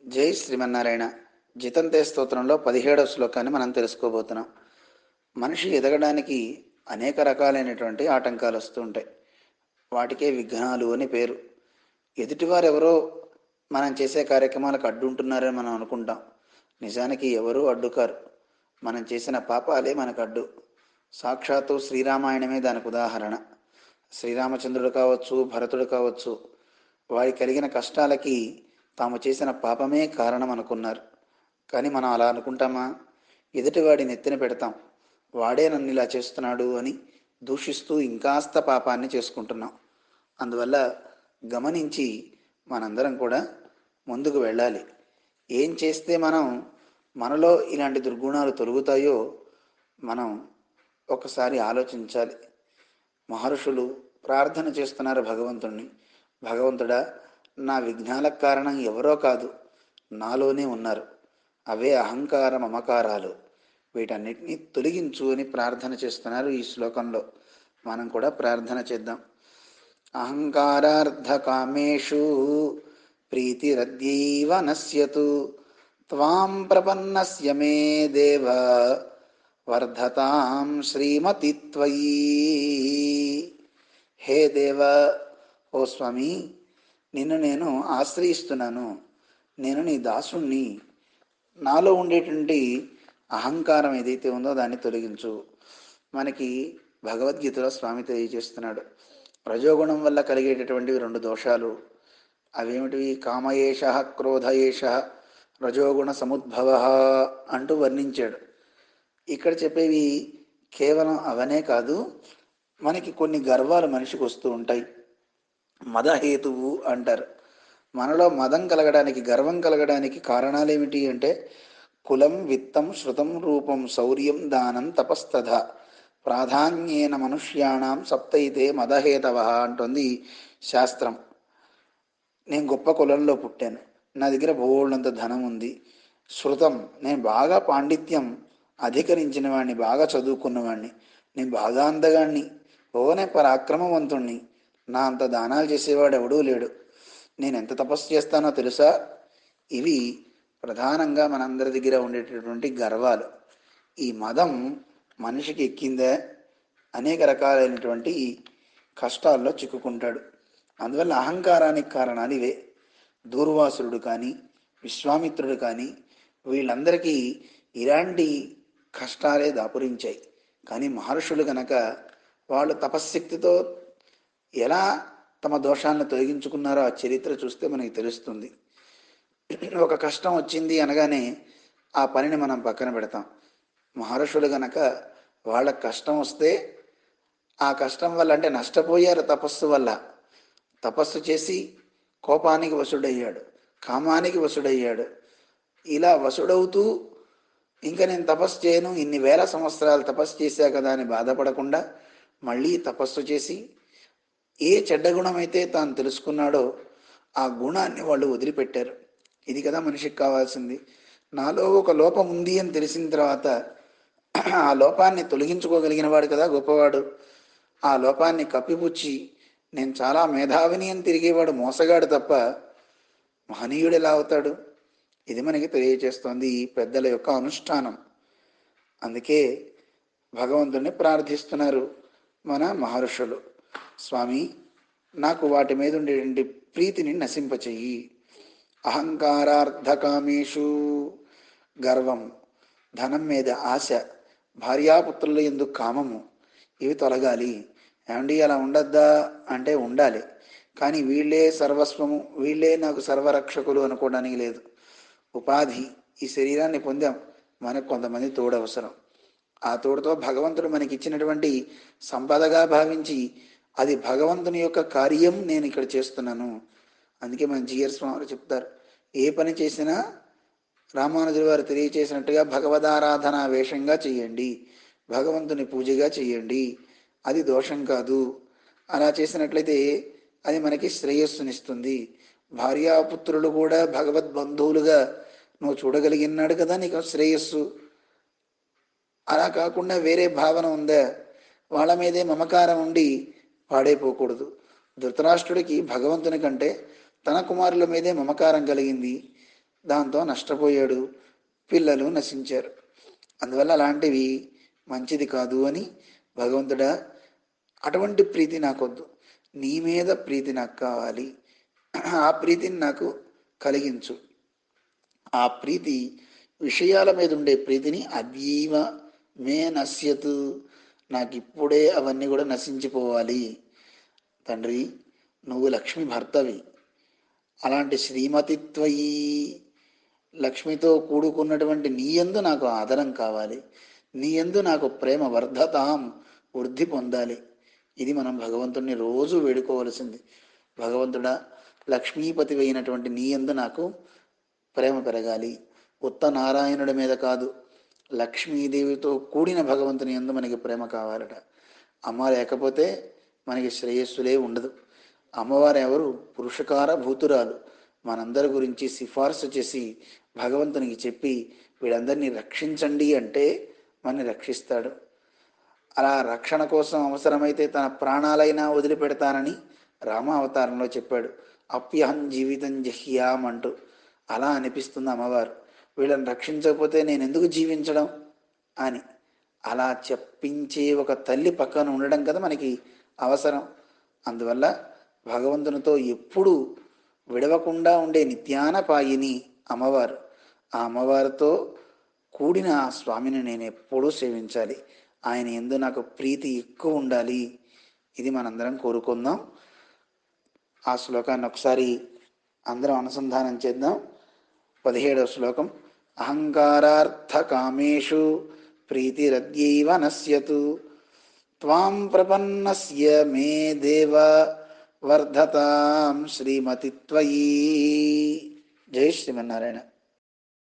జై శ్రీమన్నారాయణ. జితంతే స్తోత్రంలో 17వ శ్లోకాన్ని మనం తెలుసుకోబోతున్నాం. మనిషి ఎదగడానికి అనేక రకాలైనటువంటి ఆటంకాలు వస్తూ ఉంటాయి. వాటికే విఘ్నాలు అని పేరు. ఎదుటివారు ఎవరో మనం చేసే కార్యక్రమాలకు అడ్డుంటున్నారని మనం అనుకుంటాం. నిజానికి ఎవరూ అడ్డుకారు. మనం చేసిన పాపాలే మనకు అడ్డు. సాక్షాత్తు శ్రీరామాయణమే దానికి ఉదాహరణ. శ్రీరామచంద్రుడు కావచ్చు, భరతుడు కావచ్చు, వారికి కలిగిన కష్టాలకి తాము చేసిన పాపమే కారణం అనుకున్నారు. కానీ మనం అలా అనుకుంటామా? ఎదుటివాడి నెత్తిన పెడతాం. వాడే నన్ను ఇలా చేస్తున్నాడు అని దూషిస్తూ ఇంకాస్త పాపాన్ని చేసుకుంటున్నాం. అందువల్ల గమనించి మనందరం కూడా ముందుకు వెళ్ళాలి. ఏం చేస్తే మనలో ఇలాంటి దుర్గుణాలు తొలగుతాయో మనం ఒకసారి ఆలోచించాలి. మహర్షులు ప్రార్థన చేస్తున్నారు భగవంతుణ్ణి. భగవంతుడా, నా విఘ్నాలకు కారణం ఎవరో కాదు, నాలోనే ఉన్నారు. అవే అహంకార మమకారాలు. వీటన్నిటినీ తొలగించు అని ప్రార్థన చేస్తున్నారు ఈ శ్లోకంలో. మనం కూడా ప్రార్థన చేద్దాం. అహంకారార్థ కామేషు ప్రీతిరద్యైవ నశ్యతు త్వాం ప్రపన్నస్య మే దేవ వర్ధతాం శ్రీమతి త్వయి. హే దేవ, ఓ స్వామి, నిన్ను నేను ఆశ్రయిస్తున్నాను. నేను నీ దాసుణ్ణి. నాలో ఉండేటువంటి అహంకారం ఏదైతే ఉందో దాన్ని తొలగించు. మనకి భగవద్గీతలో స్వామి తెలియజేస్తున్నాడు. రజోగుణం వల్ల కలిగేటటువంటివి రెండు దోషాలు. అవేమిటివి? కామయేష, క్రోధయేష, రజోగుణ సముద్భవ అంటూ వర్ణించాడు. ఇక్కడ చెప్పేవి కేవలం అవనే కాదు, మనకి కొన్ని గర్వాలు మనిషికి వస్తూ ఉంటాయి. మదహేతువు అంటారు. మనలో మదం కలగడానికి, గర్వం కలగడానికి కారణాలు ఏమిటి అంటే కులం, విత్తం, శృతం, రూపం, శౌర్యం, దానం, తపస్తథ ప్రాధాన్యేన మనుష్యాణం సప్తైతే మదహేతవ అంటుంది శాస్త్రం. నేను గొప్ప కులంలో పుట్టాను, నా దగ్గర బోళ్ళంత ధనం ఉంది. శృతం, నేను బాగా పాండిత్యం అధికరించిన వాడిని, బాగా చదువుకున్నవాడిని, నేను బాగా అందగాడిని, నేను పరాక్రమవంతుణ్ణి, నా అంత దానాలు చేసేవాడు ఎవడూ లేడు, నేను ఎంత తపస్సు చేస్తానో తెలుసా. ఇవి ప్రధానంగా మనందరి దగ్గర ఉండేటటువంటి గర్వాలు. ఈ మదం మనిషికి ఎక్కిందే అనేక రకాలైనటువంటి కష్టాల్లో చిక్కుకుంటాడు. అందువల్ల అహంకారానికి కారణాలు ఇవే. దూర్వాసురుడు కానీ, విశ్వామిత్రుడు కానీ, వీళ్ళందరికీ ఇలాంటి కష్టాలే దాపురించాయి. కానీ మహర్షులు కనుక వాళ్ళు తపశ్శక్తితో ఎలా తమ దోషాలను తొలగించుకున్నారో ఆ చరిత్ర చూస్తే మనకి తెలుస్తుంది. ఒక కష్టం వచ్చింది అనగానే ఆ పనిని మనం పక్కన పెడతాం. మహర్షులు గనక వాళ్ళ కష్టం వస్తే ఆ కష్టం వల్ల, అంటే నష్టపోయారు తపస్సు వల్ల, తపస్సు చేసి కోపానికి వశుడయ్యాడు, కామానికి వశుడయ్యాడు. ఇలా వశుడవుతూ ఇంకా నేను తపస్సు చేయను, ఇన్ని వేల సంవత్సరాలు తపస్సు చేశా కదా అని బాధపడకుండా మళ్ళీ తపస్సు చేసి ఏ చెడ్డ గుణమైతే తాను తెలుసుకున్నాడో ఆ గుణాన్ని వాళ్ళు వదిలిపెట్టారు. ఇది కదా మనిషికి కావాల్సింది. నాలో ఒక లోపం ఉంది అని తెలిసిన తర్వాత ఆ లోపాన్ని తొలగించుకోగలిగిన వాడు కదా గొప్పవాడు. ఆ లోపాన్ని కప్పిపుచ్చి నేను చాలా మేధావిని అని తిరిగేవాడు మోసగాడు తప్ప మహనీయుడు ఎలా అవుతాడు? ఇది మనకి తెలియచేస్తోంది ఈ పెద్దల యొక్క అనుష్ఠానం. అందుకే భగవంతుణ్ణి ప్రార్థిస్తున్నారు మన మహర్షులు. స్వామి, నాకు వాటి మీద ఉండేటువంటి ప్రీతిని నశింపచెయ్యి. అహంకారార్థకామేషు, గర్వం, ధనం మీద ఆశ, భార్యాపుత్రుల యందు కామము, ఇవి తొలగాలి. ఏమండి అలా ఉండద్దా అంటే ఉండాలి. కానీ వీళ్ళే సర్వస్వము, వీళ్ళే నాకు సర్వరక్షకులు అనుకోవడానికి లేదు. ఉపాధి, ఈ శరీరాన్ని పొందాం, మనకు కొంతమంది తోడు అవసరం. ఆ తోడుతో భగవంతుడు మనకి ఇచ్చినటువంటి సంపదగా భావించి అది భగవంతుని యొక్క కార్యం, నేను ఇక్కడ చేస్తున్నాను. అందుకే మన జిఆర్ స్వామి చెప్తారు, ఏ పని చేసినా రామానుజుల వారు తెలియచేసినట్టుగా భగవదారాధన వేషంగా చెయ్యండి, భగవంతుని పూజగా చెయ్యండి, అది దోషం కాదు. అలా చేసినట్లయితే అది మనకి శ్రేయస్సునిస్తుంది. భార్యాపుత్రులు కూడా భగవద్బంధువులుగా నువ్వు చూడగలిగినాడు కదా నీకు శ్రేయస్సు. అలా కాకుండా వేరే భావన ఉందా, వాళ్ళ మీదే మమకారం ఉండి పాడైపోకూడదు. ధృతరాష్ట్రుడికి భగవంతుని కంటే తన కుమారుల మీదే మమకారం కలిగింది. దాంతో నష్టపోయాడు, పిల్లలు నశించారు. అందువల్ల అలాంటివి మంచిది కాదు అని భగవంతుడా, అటువంటి ప్రీతి నాకొద్దు, నీ మీద ప్రీతి నాకు కావాలి, ఆ ప్రీతిని నాకు కలిగించు. ఆ ప్రీతి, విషయాల మీద ఉండే ప్రీతిని అద్యీవ మే నశ్యతు, నాకు ఇప్పుడే అవన్నీ కూడా నశించిపోవాలి. తండ్రి, నువ్వు లక్ష్మి భర్తవి, అలాంటి శ్రీమతిత్వయి లక్ష్మితో కూడుకున్నటువంటి నీయందు నాకు ఆదరం కావాలి, నీయందు నాకు ప్రేమ వర్ధతాం, వృద్ధి పొందాలి. ఇది మనం భగవంతుణ్ణి రోజు వేడుకోవలసింది. భగవంతుడా, లక్ష్మీపతి అయినటువంటి నీయందు నాకు ప్రేమ పెరగాలి. ఉత్త నారాయణుడి మీద కాదు, లక్ష్మీదేవితో కూడిన భగవంతుని యందు మనకి ప్రేమ కావాలట. అమ్మ లేకపోతే మనకి శ్రేయస్సులే ఉండదు. అమ్మవారు ఎవరు? పురుషకార భూతురాలు. మనందరి గురించి సిఫార్సు చేసి భగవంతునికి చెప్పి వీళ్ళందరినీ రక్షించండి అంటే మనని రక్షిస్తాడు. అలా రక్షణ కోసం అవసరమైతే తన ప్రాణాలైనా వదిలిపెడతానని రామావతారంలో చెప్పాడు. అప్యహం జీవితం జహ్యాం అంటూ. అలా అనిపిస్తుంది అమ్మవారు, వీళ్ళని రక్షించకపోతే నేను ఎందుకు జీవించడం అని. అలా చెప్పించే ఒక తల్లి పక్కన ఉండడం కదా మనకి అవసరం. అందువల్ల భగవంతునితో ఎప్పుడూ విడవకుండా ఉండే నిత్యానపాయిని అమ్మవారు. ఆ అమ్మవారితో కూడిన ఆ స్వామిని నేను ఎప్పుడూ సేవించాలి, ఆయన యందు నాకు ప్రీతి ఎక్కువ ఉండాలి. ఇది మనందరం కోరుకుందాం. ఆ శ్లోకాన్ని ఒకసారి అందరం అనుసంధానం చేద్దాం. 17వ శ్లోకం. అహంకారార్థ కామేషు ప్రీతిరద్యైవ నశ్యతు, త్వాం ప్రపన్నస్య మే దేవ వర్ధతాం శ్రీమతి త్వయి. జై శ్రీమన్నారాయణ.